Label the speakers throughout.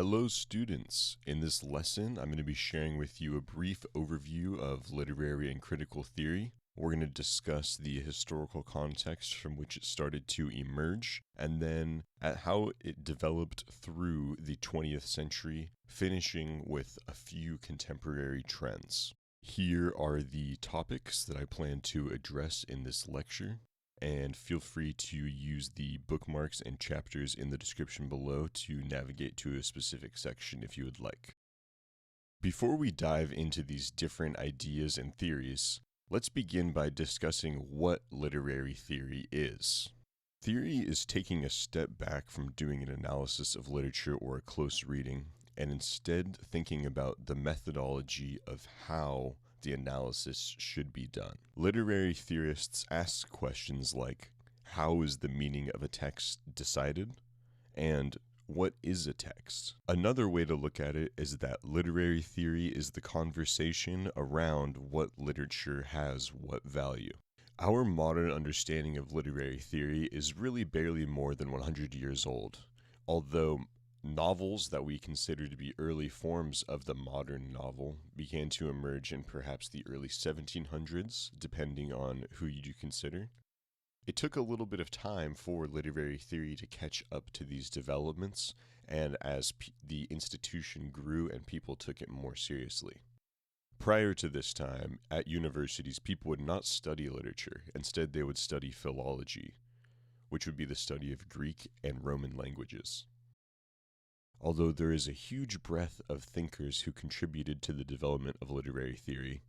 Speaker 1: Hello students! In this lesson, I'm going to be sharing with you a brief overview of literary and critical theory. We're going to discuss the historical context from which it started to emerge, and then at how it developed through the 20th century, finishing with a few contemporary trends. Here are the topics that I plan to address in this lecture. And feel free to use the bookmarks and chapters in the description below to navigate to a specific section if you would like. Before we dive into these different ideas and theories, let's begin by discussing what literary theory is. Theory is taking a step back from doing an analysis of literature or a close reading, and instead thinking about the methodology of how the analysis should be done. Literary theorists ask questions like, how is the meaning of a text decided? And what is a text? Another way to look at it is that literary theory is the conversation around what literature has what value. Our modern understanding of literary theory is really barely more than 100 years old, although novels that we consider to be early forms of the modern novel began to emerge in perhaps the early 1700s, depending on who you do consider. It took a little bit of time for literary theory to catch up to these developments, and as the institution grew and people took it more seriously. Prior to this time, at universities, people would not study literature. Instead, they would study philology, which would be the study of Greek and Roman languages. Although there is a huge breadth of thinkers who contributed to the development of literary theory,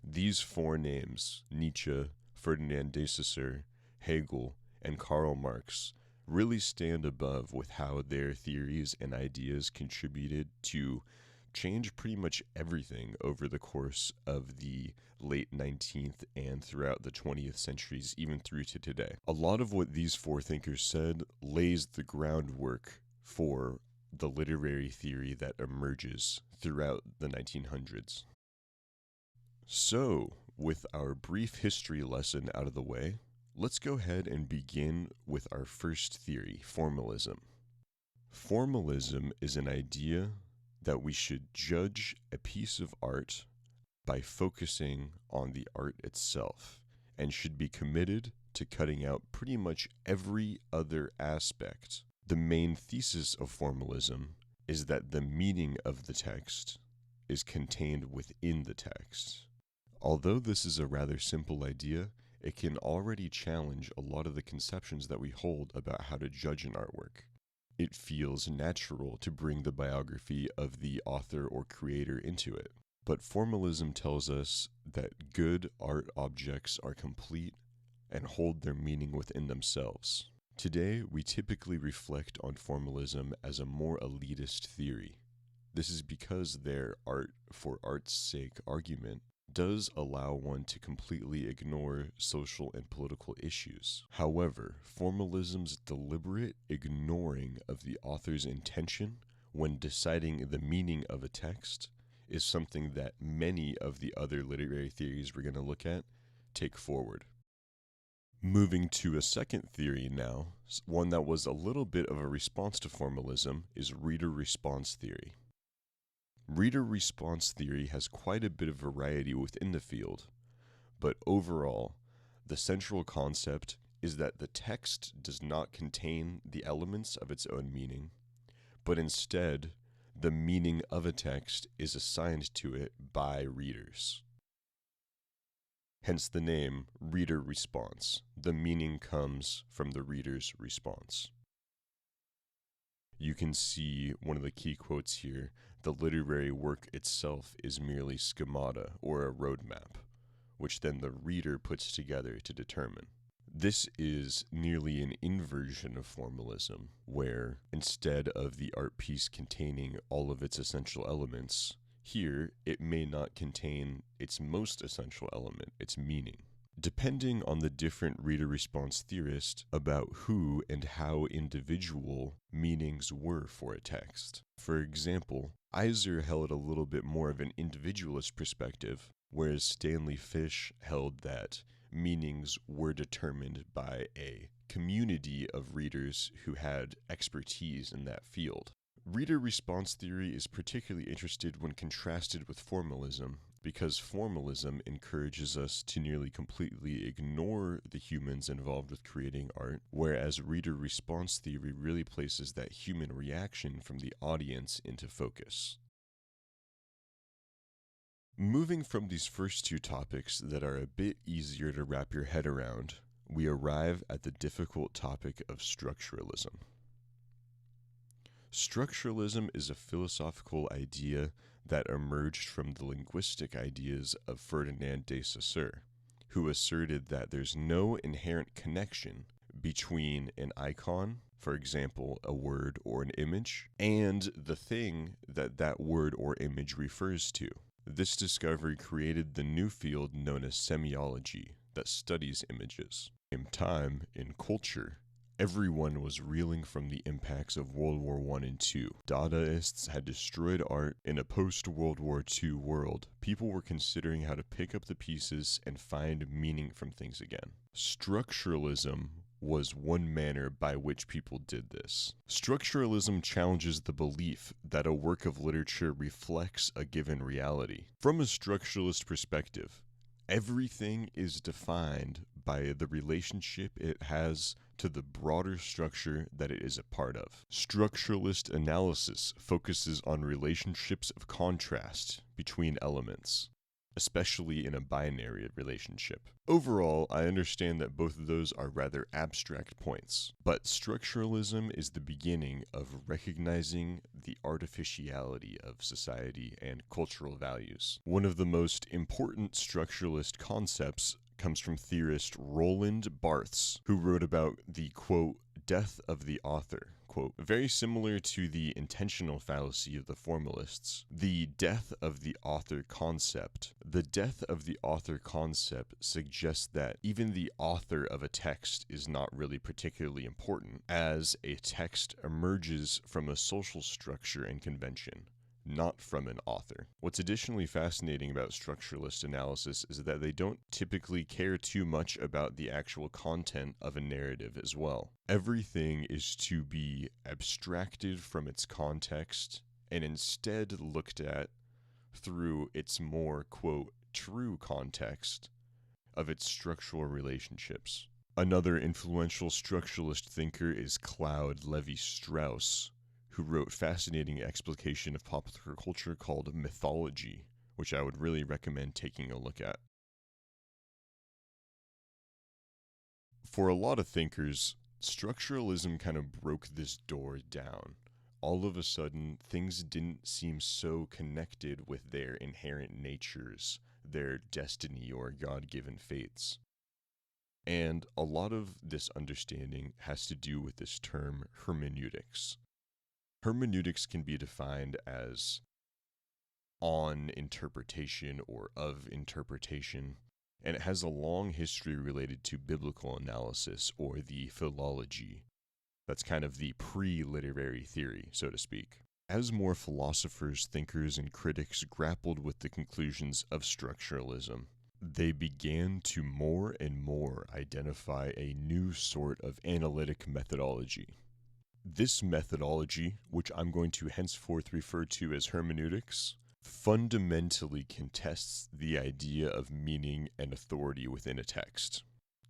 Speaker 1: these four names, Nietzsche, Ferdinand de Saussure, Hegel, and Karl Marx, really stand above with how their theories and ideas contributed to change pretty much everything over the course of the late 19th and throughout the 20th centuries, even through to today. A lot of what these four thinkers said lays the groundwork for the literary theory that emerges throughout the 1900s. So, with our brief history lesson out of the way, let's go ahead and begin with our first theory, formalism. Formalism is an idea that we should judge a piece of art by focusing on the art itself, and should be committed to cutting out pretty much every other aspect. The main thesis of formalism is that the meaning of the text is contained within the text. Although this is a rather simple idea, it can already challenge a lot of the conceptions that we hold about how to judge an artwork. It feels natural to bring the biography of the author or creator into it. But formalism tells us that good art objects are complete and hold their meaning within themselves. Today, we typically reflect on formalism as a more elitist theory. This is because their art for art's sake argument does allow one to completely ignore social and political issues. However, formalism's deliberate ignoring of the author's intention when deciding the meaning of a text is something that many of the other literary theories we're going to look at take forward. Moving to a second theory now, one that was a little bit of a response to formalism, is reader response theory. Reader response theory has quite a bit of variety within the field, but overall, the central concept is that the text does not contain the elements of its own meaning, but instead, the meaning of a text is assigned to it by readers. Hence the name reader response. The meaning comes from the reader's response. You can see one of the key quotes here: the literary work itself is merely schemata or a roadmap, which then the reader puts together to determine. This is nearly an inversion of formalism, where instead of the art piece containing all of its essential elements, here, it may not contain its most essential element, its meaning. Depending on the different reader response theorists about who and how individual meanings were for a text. For example, Iser held a little bit more of an individualist perspective, whereas Stanley Fish held that meanings were determined by a community of readers who had expertise in that field. Reader response theory is particularly interested when contrasted with formalism, because formalism encourages us to nearly completely ignore the humans involved with creating art, whereas reader response theory really places that human reaction from the audience into focus. Moving from these first two topics that are a bit easier to wrap your head around, we arrive at the difficult topic of structuralism. Structuralism is a philosophical idea that emerged from the linguistic ideas of Ferdinand de Saussure, who asserted that there's no inherent connection between an icon, for example, a word or an image, and the thing that that word or image refers to. This discovery created the new field known as semiology that studies images. In time, in culture, everyone was reeling from the impacts of World War I and II. Dadaists had destroyed art in a post-World War II world. People were considering how to pick up the pieces and find meaning from things again. Structuralism was one manner by which people did this. Structuralism challenges the belief that a work of literature reflects a given reality. From a structuralist perspective, everything is defined by the relationship it has to the broader structure that it is a part of. Structuralist analysis focuses on relationships of contrast between elements, especially in a binary relationship. Overall, I understand that both of those are rather abstract points, but structuralism is the beginning of recognizing the artificiality of society and cultural values. One of the most important structuralist concepts comes from theorist Roland Barthes, who wrote about the, quote, death of the author, quote, very similar to the intentional fallacy of the formalists. The death of the author concept. The death of the author concept suggests that even the author of a text is not really particularly important, as a text emerges from a social structure and convention, not from an author. What's additionally fascinating about structuralist analysis is that they don't typically care too much about the actual content of a narrative as well. Everything is to be abstracted from its context and instead looked at through its more, quote, true context of its structural relationships. Another influential structuralist thinker is Claude Lévi-Strauss, who wrote fascinating explication of popular culture called Mythology, which I would really recommend taking a look at. For a lot of thinkers, structuralism kind of broke this door down. All of a sudden, things didn't seem so connected with their inherent natures, their destiny or God-given fates. And a lot of this understanding has to do with this term hermeneutics. Hermeneutics can be defined as on interpretation or of interpretation, and it has a long history related to biblical analysis or the philology. That's kind of the pre-literary theory, so to speak. As more philosophers, thinkers, and critics grappled with the conclusions of structuralism, they began to more and more identify a new sort of analytic methodology. This methodology, which I'm going to henceforth refer to as hermeneutics, fundamentally contests the idea of meaning and authority within a text.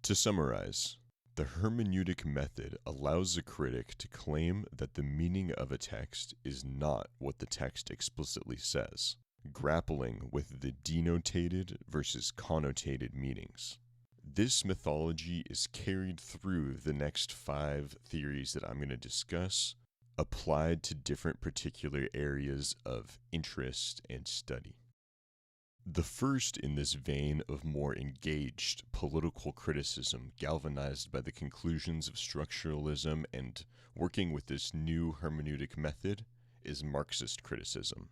Speaker 1: To summarize, the hermeneutic method allows a critic to claim that the meaning of a text is not what the text explicitly says, grappling with the denotated versus connotated meanings. This mythology is carried through the next 5 theories that I'm going to discuss, applied to different particular areas of interest and study. The first in this vein of more engaged political criticism, galvanized by the conclusions of structuralism and working with this new hermeneutic method, is Marxist criticism.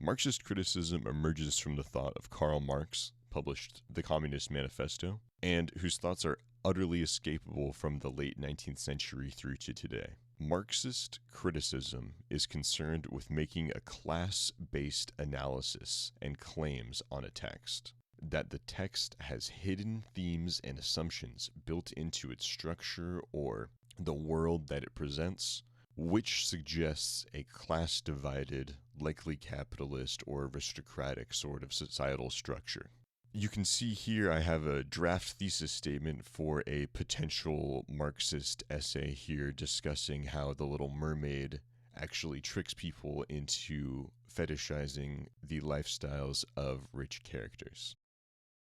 Speaker 1: Marxist criticism emerges from the thought of Karl Marx, published the Communist Manifesto, and whose thoughts are utterly escapable from the late 19th century through to today. Marxist criticism is concerned with making a class-based analysis and claims on a text, that the text has hidden themes and assumptions built into its structure or the world that it presents, which suggests a class-divided, likely capitalist or aristocratic sort of societal structure. You can see here I have a draft thesis statement for a potential Marxist essay here discussing how The Little Mermaid actually tricks people into fetishizing the lifestyles of rich characters.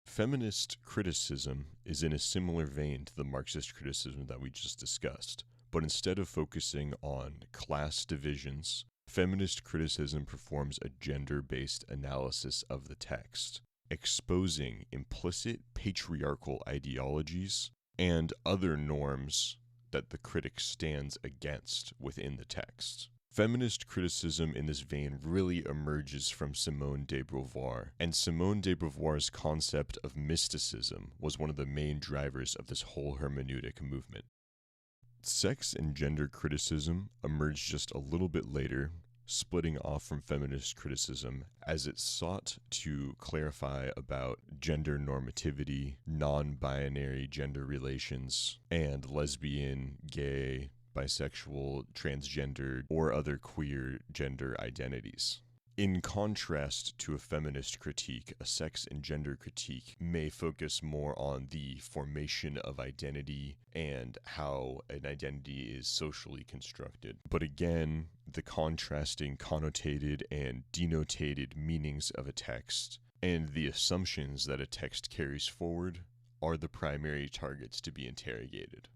Speaker 1: Feminist criticism is in a similar vein to the Marxist criticism that we just discussed, but instead of focusing on class divisions, feminist criticism performs a gender-based analysis of the text, exposing implicit patriarchal ideologies and other norms that the critic stands against within the text. Feminist criticism in this vein really emerges from Simone de Beauvoir, and Simone de Beauvoir's concept of mysticism was one of the main drivers of this whole hermeneutic movement. Sex and gender criticism emerged just a little bit later, splitting off from feminist criticism as it sought to clarify about gender normativity, non-binary gender relations, and lesbian, gay, bisexual, transgender, or other queer gender identities. In contrast to a feminist critique, a sex and gender critique may focus more on the formation of identity and how an identity is socially constructed. But again, the contrasting connotated and denotated meanings of a text and the assumptions that a text carries forward are the primary targets to be interrogated.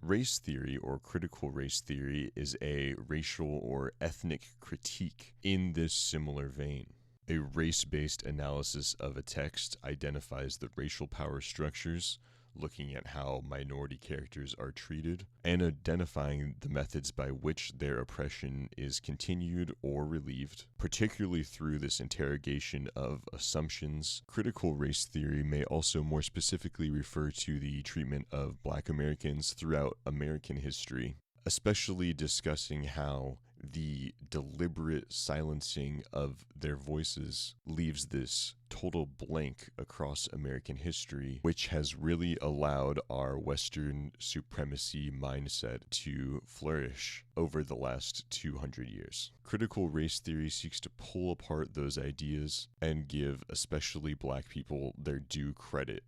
Speaker 1: Race theory, or critical race theory, is a racial or ethnic critique in this similar vein. A race-based analysis of a text identifies the racial power structures, looking at how minority characters are treated, and identifying the methods by which their oppression is continued or relieved, particularly through this interrogation of assumptions. Critical race theory may also more specifically refer to the treatment of Black Americans throughout American history, especially discussing how the deliberate silencing of their voices leaves this total blank across American history, which has really allowed our Western supremacy mindset to flourish over the last 200 years. Critical race theory seeks to pull apart those ideas and give especially Black people their due credit.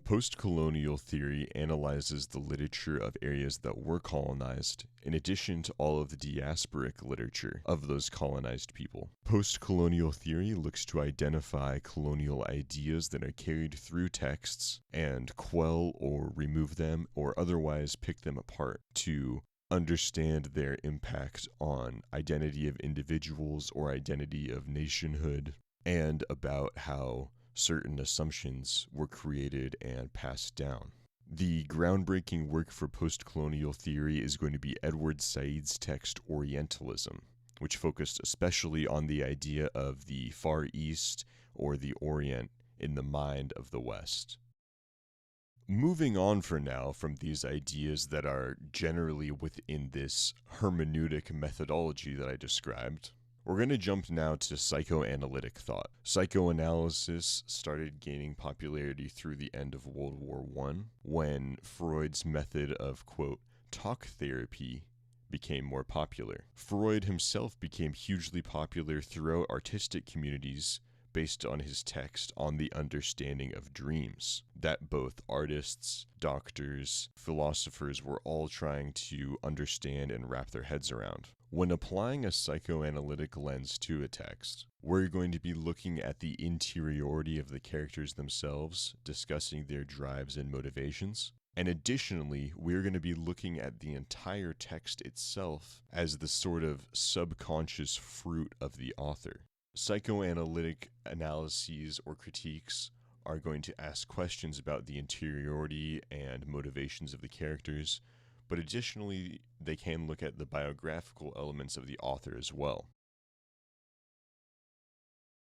Speaker 1: Postcolonial theory analyzes the literature of areas that were colonized, in addition to all of the diasporic literature of those colonized people. Postcolonial theory looks to identify colonial ideas that are carried through texts and quell or remove them or otherwise pick them apart to understand their impact on identity of individuals or identity of nationhood, and about how certain assumptions were created and passed down. The groundbreaking work for postcolonial theory is going to be Edward Said's text Orientalism, which focused especially on the idea of the Far East or the Orient in the mind of the West. Moving on for now from these ideas that are generally within this hermeneutic methodology that I described, we're going to jump now to psychoanalytic thought. Psychoanalysis started gaining popularity through the end of World War I, when Freud's method of, quote, talk therapy became more popular. Freud himself became hugely popular throughout artistic communities based on his text on the understanding of dreams, that both artists, doctors, philosophers were all trying to understand and wrap their heads around. When applying a psychoanalytic lens to a text, we're going to be looking at the interiority of the characters themselves, discussing their drives and motivations. And additionally, we're going to be looking at the entire text itself as the sort of subconscious fruit of the author. Psychoanalytic analyses or critiques are going to ask questions about the interiority and motivations of the characters, but additionally, they can look at the biographical elements of the author as well.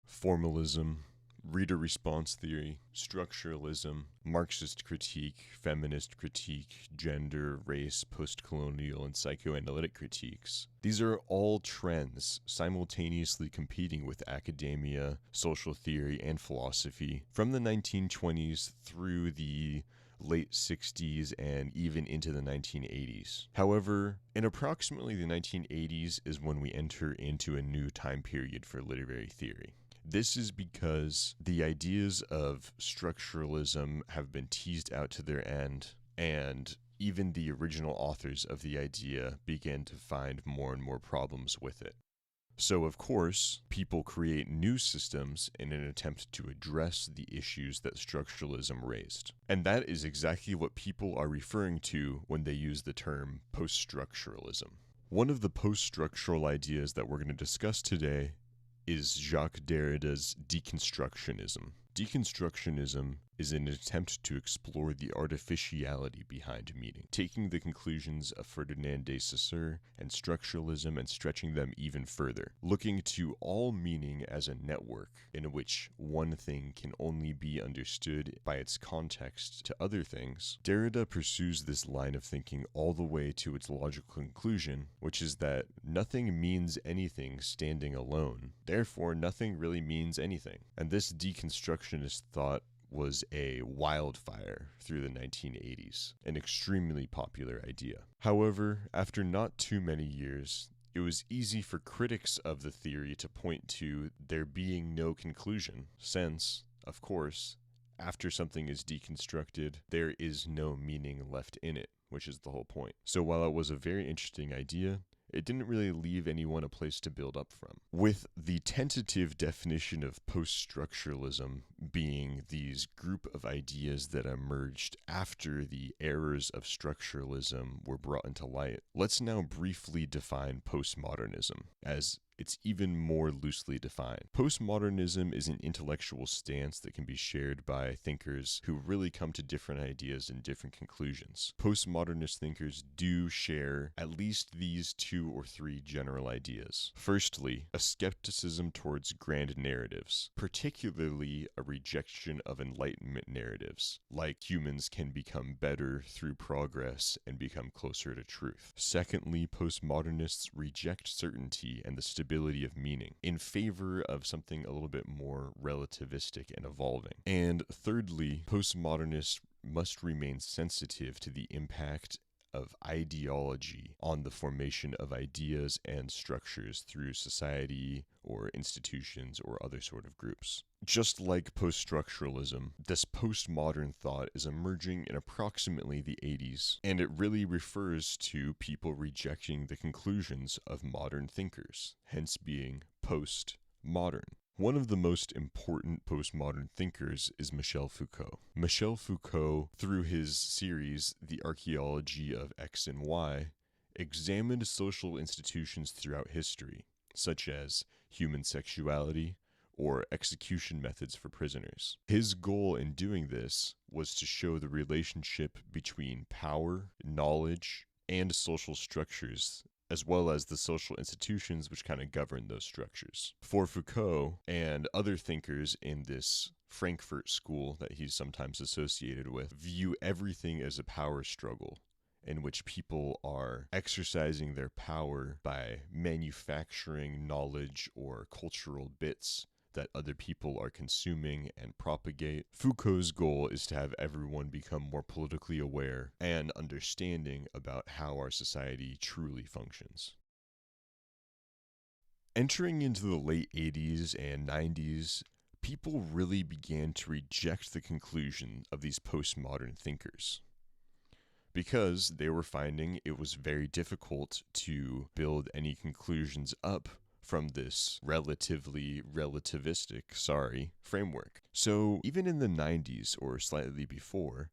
Speaker 1: Formalism, reader response theory, structuralism, Marxist critique, feminist critique, gender, race, postcolonial, and psychoanalytic critiques. These are all trends simultaneously competing with academia, social theory, and philosophy from the 1920s through the late 60s and even into the 1980s. However, in approximately the 1980s is when we enter into a new time period for literary theory. This is because the ideas of structuralism have been teased out to their end, and even the original authors of the idea began to find more and more problems with it. So, of course, people create new systems in an attempt to address the issues that structuralism raised. And that is exactly what people are referring to when they use the term poststructuralism. One of the post-structural ideas that we're going to discuss today is Jacques Derrida's deconstructionism. Deconstructionism is an attempt to explore the artificiality behind meaning, taking the conclusions of Ferdinand de Saussure and structuralism and stretching them even further, looking to all meaning as a network in which one thing can only be understood by its context to other things. Derrida pursues this line of thinking all the way to its logical conclusion, which is that nothing means anything standing alone, therefore nothing really means anything. And this deconstructionist thought was a wildfire through the 1980s, an extremely popular idea. However, after not too many years, it was easy for critics of the theory to point to there being no conclusion, since, of course, after something is deconstructed, there is no meaning left in it, which is the whole point. So while it was a very interesting idea, it didn't really leave anyone a place to build up from. With the tentative definition of post-structuralism being these group of ideas that emerged after the errors of structuralism were brought into light, let's now briefly define postmodernism, as it's even more loosely defined. Postmodernism is an intellectual stance that can be shared by thinkers who really come to different ideas and different conclusions. Postmodernist thinkers do share at least these 2 or 3 general ideas. Firstly, a skepticism towards grand narratives, particularly a rejection of Enlightenment narratives, like humans can become better through progress and become closer to truth. Secondly, postmodernists reject certainty and the stability of meaning in favor of something a little bit more relativistic and evolving. And thirdly, postmodernists must remain sensitive to the impact of ideology on the formation of ideas and structures through society or institutions or other sort of groups. Just like post-structuralism, this postmodern thought is emerging in approximately the 80s, and it really refers to people rejecting the conclusions of modern thinkers, hence being post-modern. One of the most important postmodern thinkers is Michel Foucault. Michel Foucault, through his series, The Archaeology of X and Y, examined social institutions throughout history, such as human sexuality or execution methods for prisoners. His goal in doing this was to show the relationship between power, knowledge, and social structures, as well as the social institutions which kind of govern those structures. For Foucault and other thinkers in this Frankfurt school that he's sometimes associated with, view everything as a power struggle in which people are exercising their power by manufacturing knowledge or cultural bits that other people are consuming and propagate. Foucault's goal is to have everyone become more politically aware and understanding about how our society truly functions. Entering into the late 80s and 90s, people really began to reject the conclusion of these postmodern thinkers, because they were finding it was very difficult to build any conclusions up from this relatively relativistic, framework. So even in the 90s or slightly before,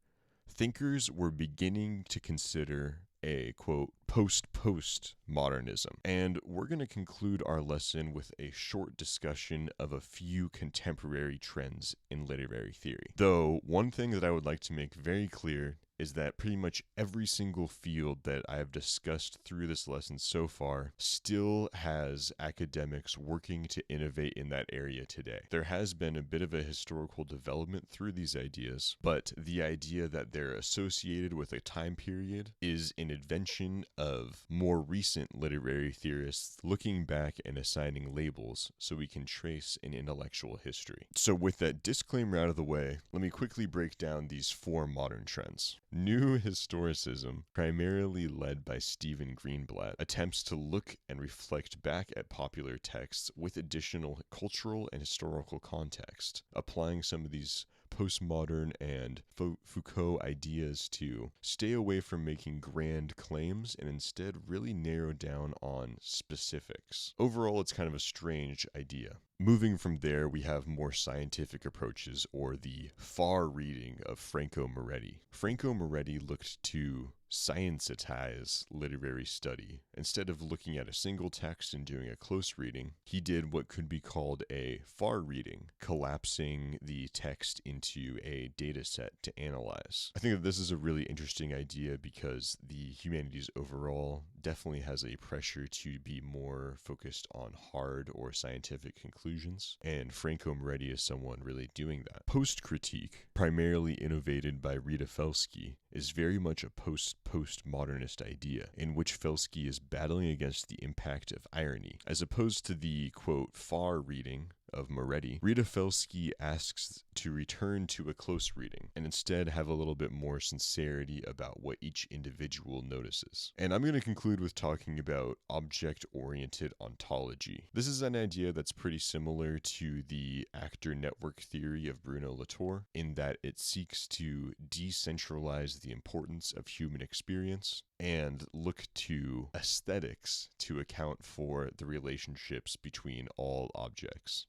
Speaker 1: thinkers were beginning to consider a, quote, post-modernism. And we're going to conclude our lesson with a short discussion of a few contemporary trends in literary theory. Though, one thing that I would like to make very clear is that pretty much every single field that I have discussed through this lesson so far still has academics working to innovate in that area today. There has been a bit of a historical development through these ideas, but the idea that they're associated with a time period is an invention of more recent literary theorists looking back and assigning labels so we can trace an intellectual history. So with that disclaimer out of the way, let me quickly break down these 4 modern trends. New historicism, primarily led by Stephen Greenblatt, attempts to look and reflect back at popular texts with additional cultural and historical context, applying some of these postmodern and Foucault ideas to stay away from making grand claims and instead really narrow down on specifics. Overall, it's kind of a strange idea. Moving from there, we have more scientific approaches, or the far reading of Franco Moretti. Franco Moretti looked to scientize literary study. Instead of looking at a single text and doing a close reading, he did what could be called a far reading, collapsing the text into a data set to analyze. I think that this is a really interesting idea because the humanities overall definitely has a pressure to be more focused on hard or scientific conclusions, and Franco Moretti is someone really doing that. Post-critique, primarily innovated by Rita Felski, is very much a postmodernist idea, in which Felski is battling against the impact of irony. As opposed to the, quote, far reading of Moretti, Rita Felski asks to return to a close reading and instead have a little bit more sincerity about what each individual notices. And I'm going to conclude with talking about object-oriented ontology. This is an idea that's pretty similar to the actor network theory of Bruno Latour, in that it seeks to decentralize the importance of human experience and look to aesthetics to account for the relationships between all objects.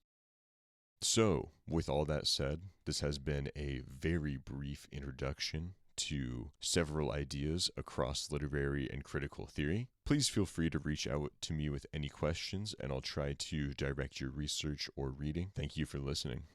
Speaker 1: So, with all that said, this has been a very brief introduction to several ideas across literary and critical theory. Please feel free to reach out to me with any questions, and I'll try to direct your research or reading. Thank you for listening.